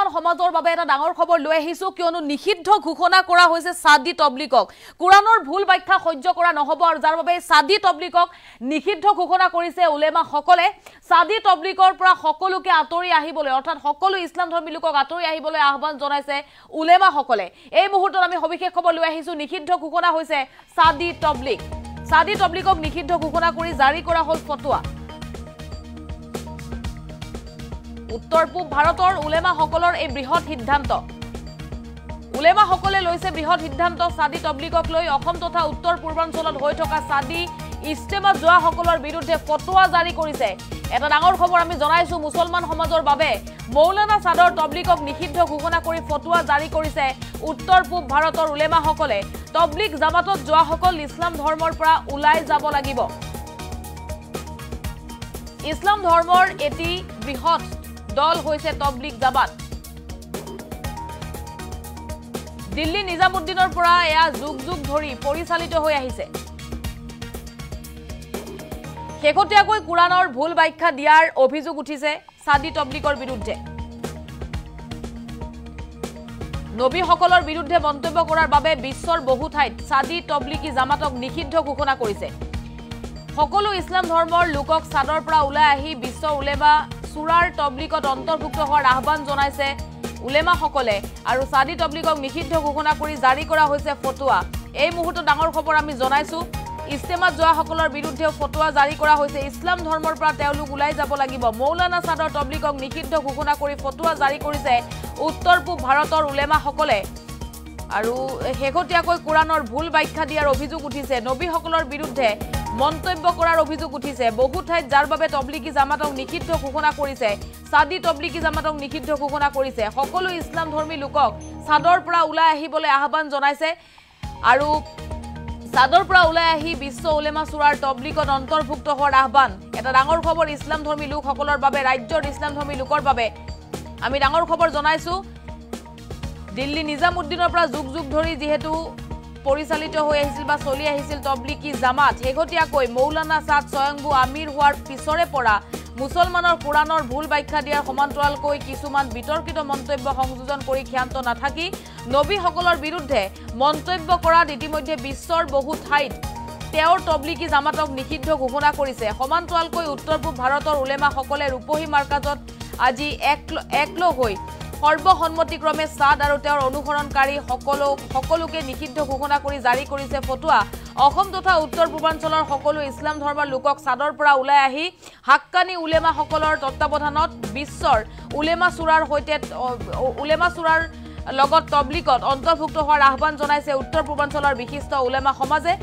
মুছলমান সমাজৰ বাবে এটা ডাঙৰ খবৰ লৈ আহিছো কিয়নো নিষিদ্ধ ঘোষণা কৰা হৈছে সাদি তবলিকক কুৰানৰ ভুল ব্যাখ্যা সহ্য কৰা নহব আৰু যাৰ বাবে সাদি তবলিকক নিষিদ্ধ ঘোষণা কৰিছে উলেমা সকলে সাদি তবলিকৰ পৰা সকলোকে আতৰি আহিবলৈ অৰ্থাৎ সকলো ইছলাম ধৰ্মী লোকক আতৰি আহিবলৈ আহ্বান জনাইছে উলেমা সকলে এই মুহূৰ্তত আমি সবিশেষ খবৰ লৈ আহিছো নিষিদ্ধ ঘোষণা হৈছে সাদি তবলিকক নিষিদ্ধ ঘোষণা কৰি জাৰি কৰা হল ফতোৱা উত্তৰ পূব ভাৰতৰ উলেমা সকলৰ এই বৃহৎ সিদ্ধান্ত উলেমা সকলে লৈছে বৃহৎ সিদ্ধান্ত সাদি তবলিকক লৈ অসম তথা উত্তৰ পূৰ্বাঞ্চলত হৈ থকা সাদি ইস্তেমাত যোৱা সকলৰ বিৰুদ্ধে ফতোৱা জাৰি কৰিছে এটা ডাঙৰ খবৰ আমি জনাইছো মুছলমান সমাজৰ বাবে মৌলানা সাদৰ তবলিকক নিষিদ্ধ ঘোষণা কৰি ফতোৱা জাৰি কৰিছে উত্তৰ পূব ভাৰতৰ উলেমা সকলে তবলিক জামাতত যোৱা সকল ইছলাম ধৰ্মৰ পৰা ওলাই যাব লাগিব ইছলাম ধৰ্মৰ এটি বৃহৎ দল হৈছে তবলিক জামাত দিল্লী নিজামুদ্দিনৰ পৰা এয়া যুগ যুগ ধৰি পৰিচালিত হৈ আহিছে শেহতীয়াকৈ কুৰানৰ ভুল ব্যাখ্যা দিয়াৰ অভিযোগ উঠিছে সাদি তবলিকৰ বিৰুদ্ধে নবীসকলৰ বিৰুদ্ধে মন্তব্য কৰাৰ বাবে বিশ্বৰ বহু ঠাইত সাদি তবলিকি জামাতক নিষিদ্ধ ঘোষণা কৰিছে সকলো ইছলাম ধৰ্মৰ লোকক সাদৰ পৰা ওলাই আহি বিশ্ব উলেমা সুৰাৰ তবলিকত অন্তৰ্ভুক্ত হোৱাৰ আহ্বান জনাইছে উলেমা সকলে আৰু সাদি তবলিকক নিষিদ্ধ ঘোষণা কৰি জাৰি কৰা হৈছে ফতোৱা এই মুহূৰ্তত ডাঙৰ খবৰ আমি জনাইছো ইস্তেমাত যোৱা সকলৰ বিৰুদ্ধে ফতোৱা জাৰি কৰা হৈছে ইছলাম ধৰ্মৰ পৰা তেওঁলোক ওলাই যাব লাগিব মৌলানা সাদৰ তবলিকক নিষিদ্ধ ঘোষণা কৰি ফতোৱা জাৰি কৰিছে উত্তৰ পূব ভাৰতৰ উলেমা সকলে আৰু শেহতীয়াকৈ কুৰানৰ ভুল ব্যাখ্যা দিয়াৰ অভিযোগ উঠিছে নবীসকলৰ বিৰুদ্ধে মন্তব্য কৰাৰ অভিযোগ উঠিছে বহু ঠাইত যাৰ বাবে তবলিকি জামাতক নিষিদ্ধ ঘোষণা কৰিছে সাদি তবলিকি জামাতক নিষিদ্ধ ঘোষণা কৰিছে সকলো ইছলাম ধৰ্মী লোকক সাদৰ পৰা ওলাই আহিবলৈ আহ্বান জনাইছে আৰু সাদৰ পৰা ওলাই আহি বিশ্ব উলেমা সুৰাৰ তবলিকত অন্তৰ্ভুক্ত হোৱাৰ আহ্বান এটা ডাঙৰ খবৰ ইছলাম ধৰ্মী লোকসকলৰ বাবে ৰাজ্যৰ ইছলাম ধৰ্মী লোকৰ বাবে আমি ডাঙৰ খবৰ জনাইছো দিল্লী নিজামুদ্দিনৰ পৰা যুগ যুগ ধৰি যেহেতু পৰিচালিত হৈ আহিছিল বা চলি আহিছিল তবলিকি জামাত শেহতীয়াকৈ মৌলানা সাদ স্বয়ংভূ আমিৰ হোৱাৰ পিছৰে পৰা মুছলমানৰ কুৰানৰ ভুল ব্যাখ্যা দিয়াৰ সমান্তৰালকৈ কিছুমান বিতৰ্কিত মন্তব্য সংযোজন কৰি ক্ষান্ত নাথাকি নবীসকলৰ বিৰুদ্ধে মন্তব্য কৰাত ইতিমধ্যে বিশ্বৰ বহু ঠাইত তেওঁৰ তবলিকি জামাতক নিষিদ্ধ ঘোষণা কৰিছে সমান্তৰালকৈ উত্তৰ পূব ভাৰতৰ উলেমা সকলে ৰূপহী মাৰ্কাজত আজি একলগ হৈ সৰ্বসন্মতিক্ৰমে সাদ আৰু তেওঁৰ অনুসৰণকাৰী সকলোকে নিষিদ্ধ ঘোষণা কৰি জাৰি কৰিছে ফতোৱা অসম তথা উত্তৰ পূৰ্বাঞ্চলৰ সকলো ইছলাম ধৰ্মৰ লোকক সাদৰ পৰা ওলাই আহি হাক্কানি উলেমা সকলৰ তত্ত্বাৱধানত বিশ্বৰ উলেমা সুৰাৰ সৈতে উলেমা সুৰাৰ লগত তবলিকত অন্তৰ্ভুক্ত হোৱাৰ আহ্বান জনাইছে উত্তৰ পূৰ্বাঞ্চলৰ বিশিষ্ট উলেমা সমাজে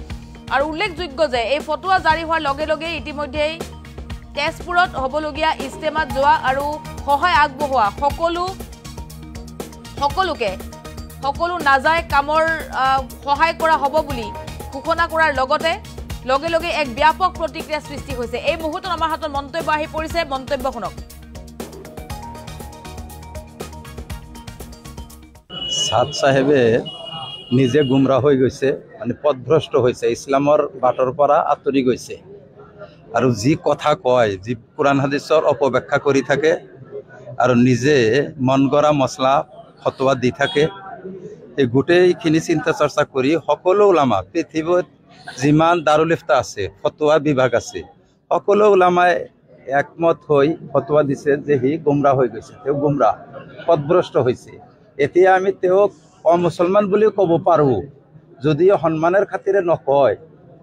আৰু উল্লেখযোগ্য যে এই ফতোৱা জাৰি হোৱাৰ লগে লগে ইতিমধ্যে তেজপুৰত হ'বলগীয়া ইস্তেমাত যোৱা আৰু সহায় আগবঢ়োৱা সকলো নাজায় কামৰ সহায় কৰা হ'ব বুলি ঘোষণা কৰাৰ লগতে লগে লগে এক ব্যাপক প্ৰতিক্ৰিয়া সৃষ্টি হৈছে এই মুহূৰ্তত আমাৰ হাতত মন্তব্য আহি পৰিছে মন্তব্য শুনক সাদ সাহেবে নিজে গুমৰাহ হৈ গৈছে মানে পথভ্ৰষ্ট হৈছে ইছলামৰ বাটৰ পৰা আঁতৰি গৈছে আৰু যি কথা কয় যি কুৰান হাদিছৰ অপব্যাখ্যা কৰি থাকে আৰু নিজে মন গড়া মছলা ফতোৱা দি থাকে এই গোটেইখিনি চিন্তা চৰ্চা কৰি সকলো উলামা পৃথিৱীত যিমান দাৰুল ইফতা আছে ফতোৱা বিভাগ আছে সকলো উলামাই একমত হৈ ফতোৱা দিছে যে সি গুমৰাহ হৈ গৈছে তেওঁ গুমৰাহ পথভ্ৰষ্ট হৈছে এতিয়া আমি তেওঁক অমুছলমান বুলিও ক'ব পাৰোঁ যদিও সন্মানৰ খাতিৰে নকয়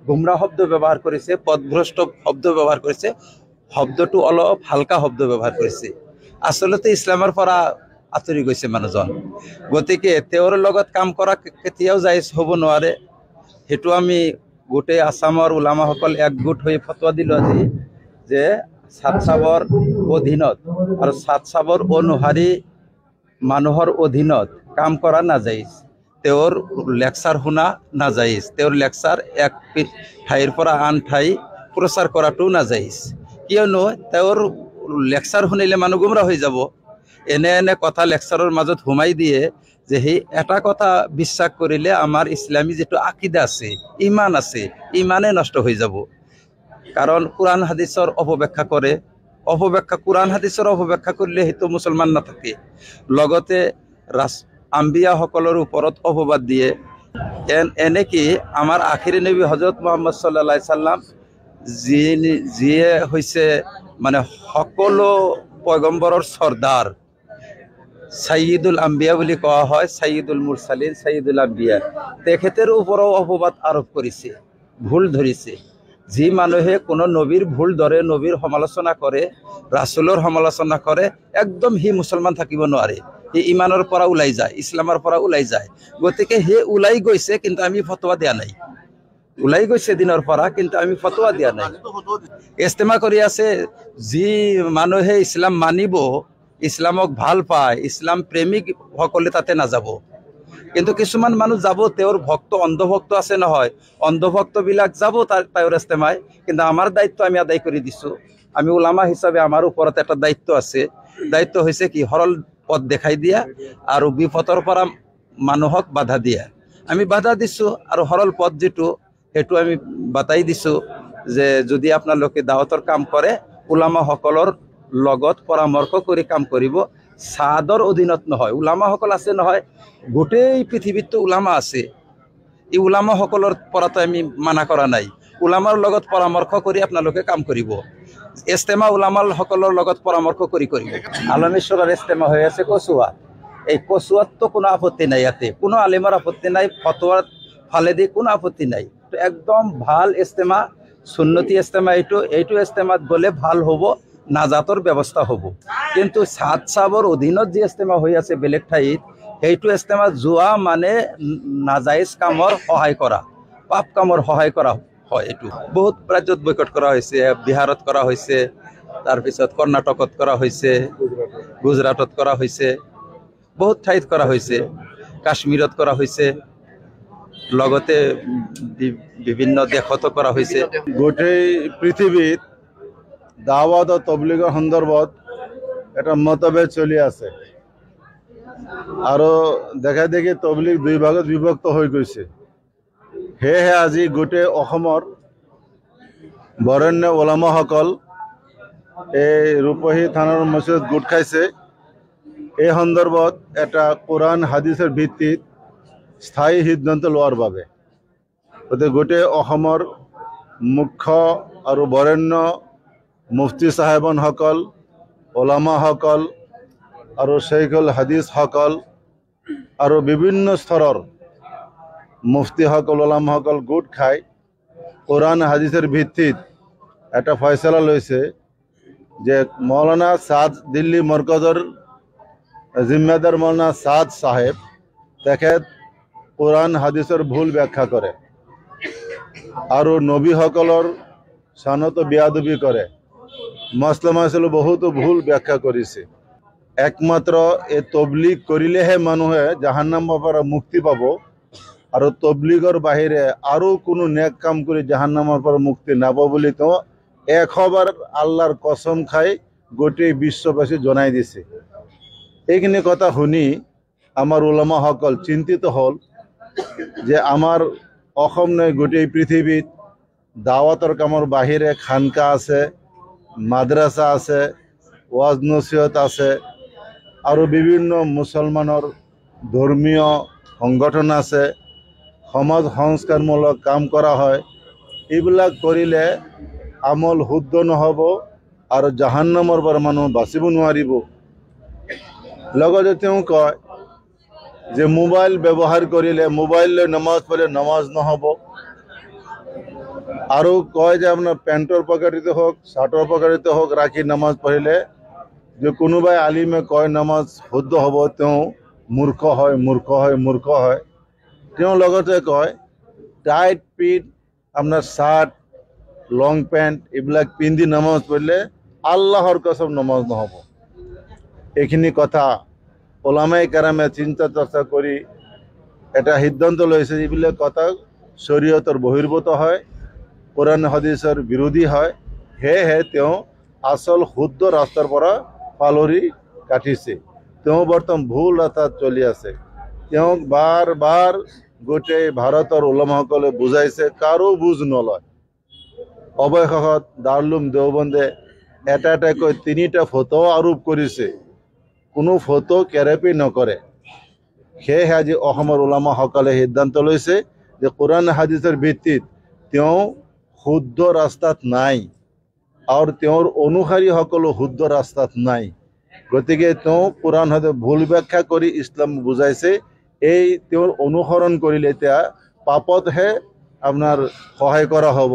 গুমৰাহ শব্দ ব্যৱহাৰ কৰিছে পথভ্ৰষ্ট শব্দ ব্যৱহাৰ কৰিছে শব্দটো অলপ হালকা শব্দ ব্যৱহাৰ কৰিছে আচলতে ইছলামৰ পৰা আঁতৰি গৈছে মানুহজন গতিকে তেওঁৰ লগত কাম কৰা কেতিয়াও জায়েজ হ'ব নোৱাৰে সেইটো আমি গোটেই আসামৰ উলামাসকল একগোট হৈ ফতোৱা দিলোঁ আজি যে সাদ সাহেবৰ অধীনত আৰু সাদ সাহেবৰ অনুসাৰী মানুহৰ অধীনত কাম কৰা নাজায়েজ তেওঁৰ লেকচাৰ শুনা নাজায়েজ তেওঁৰ লেকচাৰ এক ঠাইৰ পৰা আন ঠাই প্ৰচাৰ কৰাটো নাজায়েজ কিয়নো তেওঁৰ লেকচাৰ শুনিলে মানুহ গুমৰাহ হৈ যাব এনে কথা লেকচাৰৰ মাজত সোমাই দিয়ে যে সেই এটা কথা বিশ্বাস কৰিলে আমাৰ ইছলামী যেটো আকীদা আছে ইমান আছে ইমানে নষ্ট হৈ যাব কাৰণ কুৰান হাদিছৰ অপব্যাখ্যা কৰে অপব্যাখ্যা কোৰআন হাদিসৰ অপব্যাখ্যা কৰিলে সেইটো মুছলমান নাথাকে লগতে আম্বিয়া সকলৰ ওপৰত অপবাদ দিয়ে এনেকি আমাৰ আখিৰি নবী হযৰত মুহাম্মদ সাল্লাল্লাহু আলাইহি সাল্লাম যিয়ে হৈছে মানে সকলো পয়গম্বৰৰ সৰ্দাৰ সাইয়্যিদুল আম্বিয়া বুলি কোৱা হয় সাইয়্যিদুল মুৰসালিন সাইয়্যিদুল আম্বিয়া তেখেতৰ ওপৰত অপবাদ আৰোপ কৰিছে ভুল ধৰিছে যি মানুহে কোনো নবীৰ ভুল ধৰে নবীৰ সমালোচনা কৰে ৰাসূলৰ সমালোচনা কৰে একদম হি মুছলমান থাকিব নোৱাৰে হি ইমানৰ পৰা ওলাই যায় ইছলামৰ পৰা ওলাই যায় গতিকে হে ওলাই গৈছে কিন্তু আমি ফতোয়া দিয়া নাই ওলাই গৈছে দিনৰ পৰা কিন্তু আমি ফতোয়া দিয়া নাই ইস্তেমা কৰি আছে যি মানুহে ইছলাম মানিব ইছলামক ভাল পায় ইছলাম প্ৰেমিক সকলে তাতে নাযাব কিন্তু কিছুমান মানুহ যাব তেওঁৰ ভক্ত অন্ধভক্ত আছে নহয় অন্ধভক্তবিলাক যাব তাইৰ ইস্তেমাই কিন্তু আমাৰ দায়িত্ব আমি আদায় কৰি দিছো আমি উলামা হিচাপে আমাৰ ওপৰত এটা দায়িত্ব আছে দায়িত্ব হৈছে কি সৰল পথ দেখাই দিয়া আৰু বিপথৰ পৰা মানুহক বাধা দিয়া আমি বাধা দিছো আৰু সৰল পথ যেটো হেতু আমি বাতাই দিছো যে যদি আপোনালোকে দাওয়াতৰ কাম কৰে উলামা সকলৰ লগত পৰামৰ্শ কৰি কাম কৰিব সাদৰ অধীনত নহয় উলামা সকল আছে নহয় গোটেই পৃথিৱীত উলামা আছে এই উলামা সকলৰ পৰাটো আমি মানা কৰা নাই উলামাৰ লগত পৰামৰ্শ কৰি আপোনালোকে কাম কৰিব ইস্তেমা উলামাৰ সকলৰ লগত পৰামৰ্শ কৰি কৰিব আলমেশ্বৰৰ ইস্তেমা হৈ আছে কচুৱা এই কচুৱাতটো কোনো আপত্তি নাই ইয়াতে কোনো আলিমৰ আপত্তি নাই ফতোৱাৰ ফালেদি কোনো আপত্তি নাই তো একদম ভাল ইস্তেমা সুন্নতি ইস্তেমা এইটো ইস্তেমাত গ'লে ভাল হ'ব নাজাতৰ ব্যৱস্থা হ'ব কিন্তু সাত সাবৰ অধীনত যি ইস্তেমা হৈ আছে বেলেগ ঠাইত এইটো ইস্তেমা যোৱা মানে নাজায়েজ কামৰ সহায় কৰা পাপ কামৰ সহায় কৰা হয় এইটো বহুত ৰাজ্যত বয়কট কৰা হৈছে বিহাৰত কৰা হৈছে তাৰপিছত কৰ্ণাটকত কৰা হৈছে গুজৰাটত কৰা হৈছে বহুত ঠাইত কৰা হৈছে কাশ্মীৰত কৰা হৈছে লগতে বিভিন্ন দেশত কৰা হৈছে গোটেই পৃথিৱীত দাওয়াত আৰু তবলিগৰ সন্দৰ্ভত এটা মতভেদ চলি আছে আৰু দেখা দেখি তবলিগ দুই ভাগত বিভক্ত হৈ গৈছে সেয়েহে আজি গোটেই অসমৰ বৰেণ্য ওলামাসকল এই ৰূপহী থানৰ মছজিদত গোট খাইছে এই সন্দৰ্ভত এটা কোৰআন হাদিসেৰ ভিত্তিত স্থায়ী সিদ্ধান্ত লোৱাৰ বাবে গতিকে গোটেই অসমৰ মুখ্য আৰু বৰেণ্য মুফতি সাহেবনসকল ওলামাসকল আৰু শেখুল হাদিসসকল আৰু বিভিন্ন স্তৰৰ মুফতিসকল ওলামাসকল গোট খাই কোৰআন হাদিসেৰ ভিত্তিত একটা ফয়সলা লৈছে যে মৌলানা সাদ দিল্লী মৰকজৰ জিম্মেদাৰ মৌলানা সাদ সাহেব তেখেত কোৰআন হাদিসেৰ ভুল ব্যাখ্যা কৰে আৰু নবীসকলৰ শানত বিয়াদবি কৰে মুছলমান বহুতো ভুল ব্যাখ্যা কৰিছে একমাত্ৰ এই তবলিগ কৰিলেহে মানুহে জাহান্নামৰ পৰা মুক্তি পাব আৰু তবলিগৰ বাহিৰে আৰু কোনো নেক কাম কৰি জাহান্নামৰ পৰা মুক্তি নাপাব বুলি তেওঁ 100 বাৰ আল্লাহৰ কসম খাই গোটেই বিশ্ববাসী জনাই দিছে এইখিনি কথা শুনি আমাৰ উলামাসকল চিন্তিত হল যে আমাৰ অসম নয় গোটেই পৃথিৱীত দাওয়াতৰ কামৰ বাহিৰে খানকা আছে মাদ্ৰাছা আছে ওয়াজ নসিহত আছে আৰু বিভিন্ন মুছলমানৰ ধৰ্মীয় সংগঠন আছে সমাজ সংস্কাৰমূলক কাম কৰা হয় এইবিলাক কৰিলে আমল শুদ্ধ নহব আৰু জাহান্নামৰ পৰা মানুহ বাচিব নোৱাৰিব লগতে তেওঁ কয় যে মোবাইল ব্যৱহাৰ কৰিলে মোবাইল লৈ নামাজ পঢ়িলে নামাজ নহব আৰু কয় যে আপোনাৰ পেণ্টৰ পকেটতে হওক শাৰ্টৰ পকেটতে হওক ৰাখি নামাজ পঢ়িলে যে কোনোবাই আলিমে কয় নামাজ শুদ্ধ হ'ব তেওঁ মূৰ্খ হয় তেওঁ লগতে কয় টাইট পিট আপোনাৰ শাৰ্ট লং পেণ্ট এইবিলাক পিন্ধি নামাজ পঢ়িলে আল্লাহৰ কসম নামাজ নহব এইখিনি কথা ওলামায়ে কেৰামে চিন্তা চৰ্চা কৰি এটা সিদ্ধান্ত লৈছে এইবিলাক কথা শৰীয়তৰ বহিৰ্ভূত হয় কোৰআন হাদিসেৰ বিৰোধী হয় সেয়েহে তেওঁ আসল শুদ্ধ ৰাস্তাৰ পৰা পালৰি কাটিছে তেওঁ বৰ্তমান ভুল ৰাস্তাত চলি আছে তেওঁক বাৰ বাৰ গোটেই ভাৰতৰ উলামাসকলে বুজাইছে কাৰো বুজ নলয় অৱশেষত দাৰুল উলুম দেওবন্দে এটা এটাকৈ 3টা ফটো আৰোপ কৰিছে, কোনো ফটো কেৰেপি নকৰে। সেয়েহে আজি অসমৰ ওলামাসকলে সিদ্ধান্ত লৈছে যে কোৰাণ হাদিছৰ ভিত্তিত তেওঁ শুদ্ধ ৰাস্তাত নাই আৰু তেওঁৰ অনুসাৰীসকলো শুদ্ধ ৰাস্তাত নাই। গতিকে তেওঁ কোৰাণ হাদিছ ভুল ব্যাখ্যা কৰি ইছলাম বুজাইছে। এই তেওঁৰ অনুসৰণ কৰিলে এতিয়া পাপতহে আপোনাৰ সহায় কৰা হ'ব।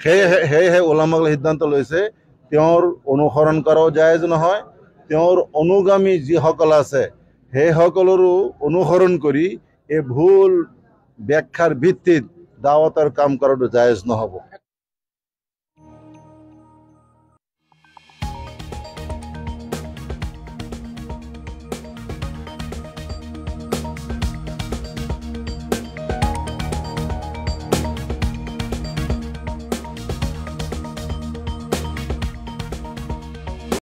সেয়েহে ওলামাসকলে সিদ্ধান্ত লৈছে তেওঁৰ অনুসৰণ কৰাও জায়েজ নহয়, তেওঁৰ অনুগামী যিসকল আছে সেইসকলৰো অনুসৰণ কৰি এই ভুল ব্যাখ্যাৰ ভিত্তিত দাৱতৰ কাম কৰাটো জায়েজ নহ'ব।